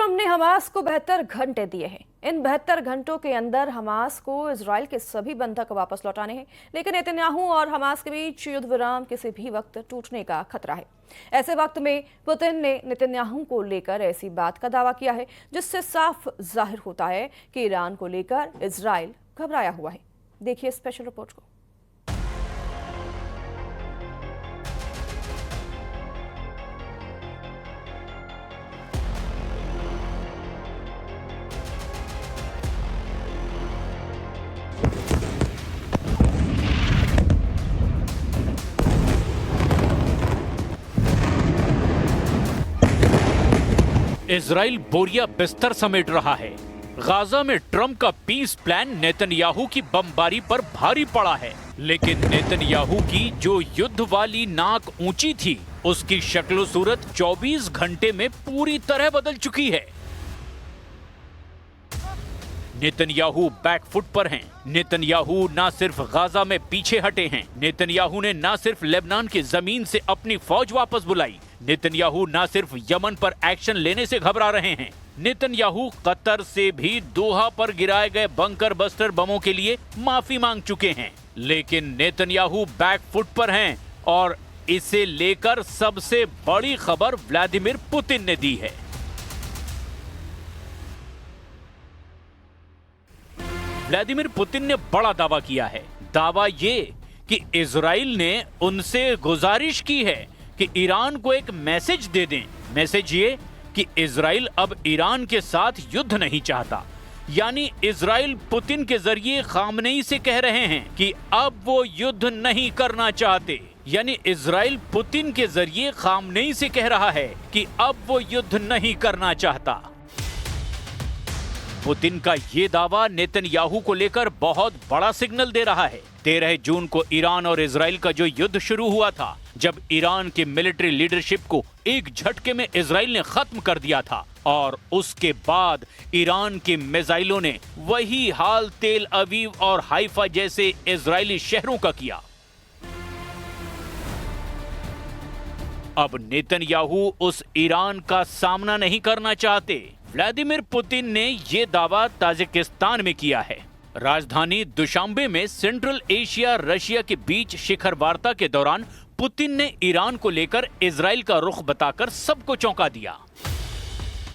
Trump ने Hamas को 72 घंटे दिए हैं। इन 72 घंटों के अंदर हमास को इजराइल के सभी बंधक वापस लौटाने हैं, लेकिन नेतन्याहू और हमास के बीच युद्ध विराम किसी भी वक्त टूटने का खतरा है। ऐसे वक्त में पुतिन ने नेतन्याहू को लेकर ऐसी बात का दावा किया है जिससे साफ जाहिर होता है कि ईरान को लेकर इजराइल घबराया हुआ है। देखिए स्पेशल रिपोर्ट को। इजराइल बोरिया बिस्तर समेट रहा है। गाजा में ट्रंप का पीस प्लान नेतन्याहू की बमबारी पर भारी पड़ा है, लेकिन नेतन्याहू की जो युद्ध वाली नाक ऊंची थी, उसकी शक्ल सूरत 24 घंटे में पूरी तरह बदल चुकी है। नेतन्याहू बैकफुट पर हैं। नेतन्याहू ना सिर्फ गाजा में पीछे हटे हैं, नेतन्याहू ने ना सिर्फ लेबनान की जमीन से अपनी फौज वापस बुलाई, नेतन्याहू ना सिर्फ यमन पर एक्शन लेने से घबरा रहे हैं, नेतन्याहू कतर से भी दोहा पर गिराए गए बंकर बस्टर बमों के लिए माफी मांग चुके हैं। लेकिन नेतन्याहू बैकफुट पर हैं और इसे लेकर सबसे बड़ी खबर व्लादिमीर पुतिन ने दी है। व्लादिमीर पुतिन ने बड़ा दावा किया है। दावा ये कि इजराइल ने उनसे गुजारिश की है कि ईरान को एक मैसेज दे दें। मैसेज ये कि इजराइल अब ईरान के साथ युद्ध नहीं चाहता। यानी इजराइल पुतिन के जरिए खामनेई से कह रहे हैं कि अब वो युद्ध नहीं करना चाहते। यानी इजराइल पुतिन के जरिए खामनेई से कह रहा है कि अब वो युद्ध नहीं करना चाहता। पुतिन का ये दावा नेतन्याहू को लेकर बहुत बड़ा सिग्नल दे रहा है। 13 जून को ईरान और इजराइल का जो युद्ध शुरू हुआ था, जब ईरान की मिलिट्री लीडरशिप को एक झटके में इजराइल ने खत्म कर दिया था, और उसके बाद ईरान के मिसाइलों ने वही हाल तेल अवीव और हाइफा जैसे इजरायली शहरों का किया। अब नेतन्याहू उस ईरान का सामना नहीं करना चाहते। व्लादिमीर पुतिन ने यह दावा ताजिकिस्तान में किया है। राजधानी दुशांबे में सेंट्रल एशिया रशिया के बीच शिखर वार्ता के दौरान पुतिन ने ईरान को लेकर इजराइल का रुख बताकर सबको चौंका दिया।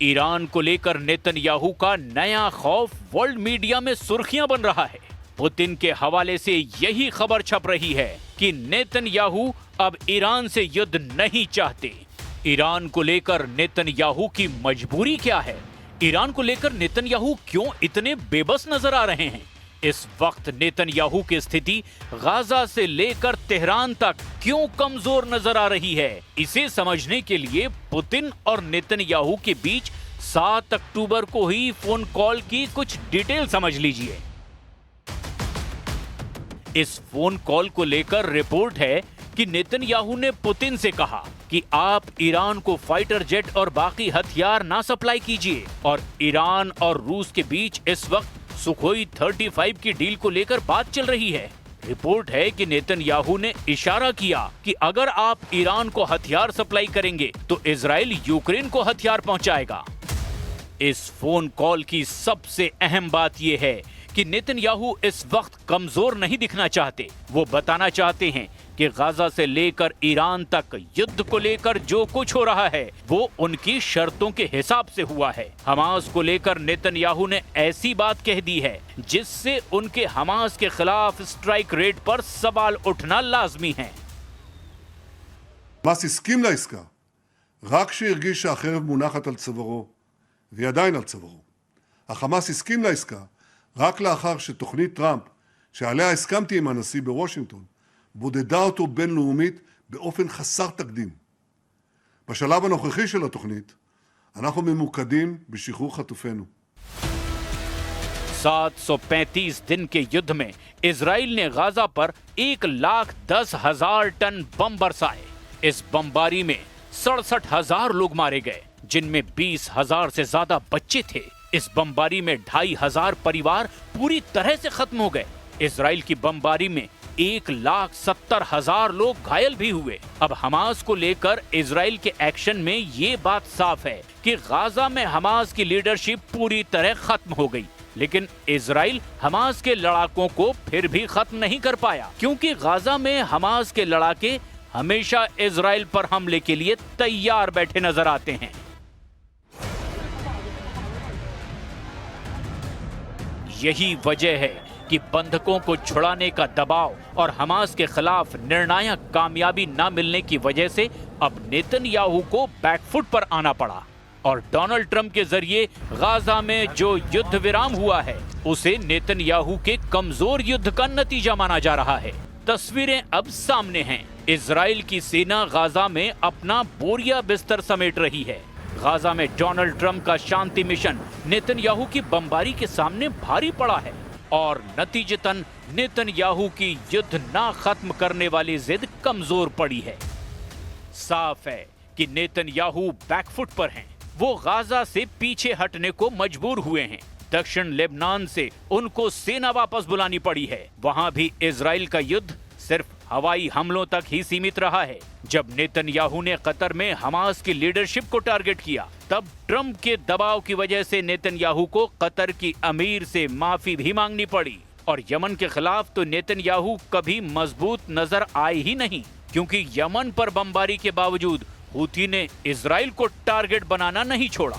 ईरान को लेकर नेतन्याहू का नया खौफ वर्ल्ड मीडिया में सुर्खियां बन रहा है। पुतिन के हवाले से यही खबर छप रही है कि नेतन्याहू अब ईरान से युद्ध नहीं चाहते। ईरान को लेकर नेतन्याहू की मजबूरी क्या है? ईरान को लेकर नेतन्याहू क्यों इतने बेबस नजर आ रहे हैं? इस वक्त नेतन्याहू की स्थिति गाजा से लेकर तेहरान तक क्यों कमजोर नजर आ रही है? इसे समझने के लिए पुतिन और नेतन्याहू के बीच 7 अक्टूबर को ही फोन कॉल की कुछ डिटेल समझ लीजिए। इस फोन कॉल को लेकर रिपोर्ट है कि नेतन्याहू ने पुतिन से कहा कि आप ईरान को फाइटर जेट और बाकी हथियार ना सप्लाई कीजिए, और ईरान और रूस के बीच इस वक्त सुखोई 35 की डील को लेकर बात चल रही है। रिपोर्ट है कि नेतन्याहू ने इशारा किया कि अगर आप ईरान को हथियार सप्लाई करेंगे तो इजराइल यूक्रेन को हथियार पहुंचाएगा। इस फोन कॉल की सबसे अहम बात यह है कि नेतन्याहू इस वक्त कमजोर नहीं दिखना चाहते। वो बताना चाहते हैं कि गाजा से लेकर ईरान तक युद्ध को लेकर जो कुछ हो रहा है वो उनकी शर्तों के हिसाब से हुआ है। हमास को लेकर नेतन्याहू ने ऐसी बात कह दी है जिससे उनके हमास के खिलाफ स्ट्राइक रेट पर सवाल उठना लाजमी है। חמאס הסכים לעסקה רק כשהרגיש שהחרב מונחת על צווארו, והיא עדיין על צווארו. החמאס הסכים לעסקה רק לאחר שתוכנית טראמפ, שעליה הסכמתי עם הנשיא בוושינגטון, בודדה אותו בינלאומית באופן חסר תקדים. בשלב הנוכחי של התוכנית, אנחנו ממוקדים בשחרור חטופינו. 735 दिन के युद्ध में इजराइल ने गाजा पर 1,10,000 टन बम बरसाए। इस बमबारी में 67,000 लोग मारे गए, जिनमें 20,000 से ज्यादा बच्चे थे। इस बमबारी में 2,500 परिवार पूरी तरह से खत्म हो गए। इजराइल की बमबारी में 1,70,000 लोग घायल भी हुए। अब हमास को लेकर इजराइल के एक्शन में ये बात साफ है कि गाजा में हमास की लीडरशिप पूरी तरह खत्म हो गई, लेकिन इजराइल हमास के लड़ाकों को फिर भी खत्म नहीं कर पाया, क्योंकि गाजा में हमास के लड़ाके हमेशा इजराइल पर हमले के लिए तैयार बैठे नजर आते हैं। यही वजह है कि बंधकों को छुड़ाने का दबाव और हमास के खिलाफ निर्णायक कामयाबी न मिलने की वजह से अब नेतन्याहू को बैकफुट पर आना पड़ा और डोनाल्ड ट्रंप के जरिए गाजा में जो युद्ध विराम हुआ है उसे नेतन्याहू के कमजोर युद्ध का नतीजा माना जा रहा है। तस्वीरें अब सामने हैं। इजराइल की सेना गाजा में अपना बोरिया बिस्तर समेट रही है। गाजा में डोनाल्ड ट्रंप का शांति मिशन नेतन्याहू की बमबारी के सामने भारी पड़ा है और नतीजतन नेतन्याहू की युद्ध ना खत्म करने वाली जिद कमजोर पड़ी है। साफ है कि नेतन्याहू बैकफुट पर हैं। वो गाजा से पीछे हटने को मजबूर हुए हैं। दक्षिण लेबनान से उनको सेना वापस बुलानी पड़ी है। वहां भी इजराइल का युद्ध सिर्फ हवाई हमलों तक ही सीमित रहा है। जब नेतन्याहू ने कतर में हमास की लीडरशिप को टारगेट किया, तब ट्रंप के दबाव की वजह से नेतन्याहू को कतर की अमीर से माफी भी मांगनी पड़ी। और यमन के खिलाफ तो नेतन्याहू कभी मजबूत नजर आए ही नहीं, क्योंकि यमन पर बमबारी के बावजूद हूथी ने इजराइल को टारगेट बनाना नहीं छोड़ा।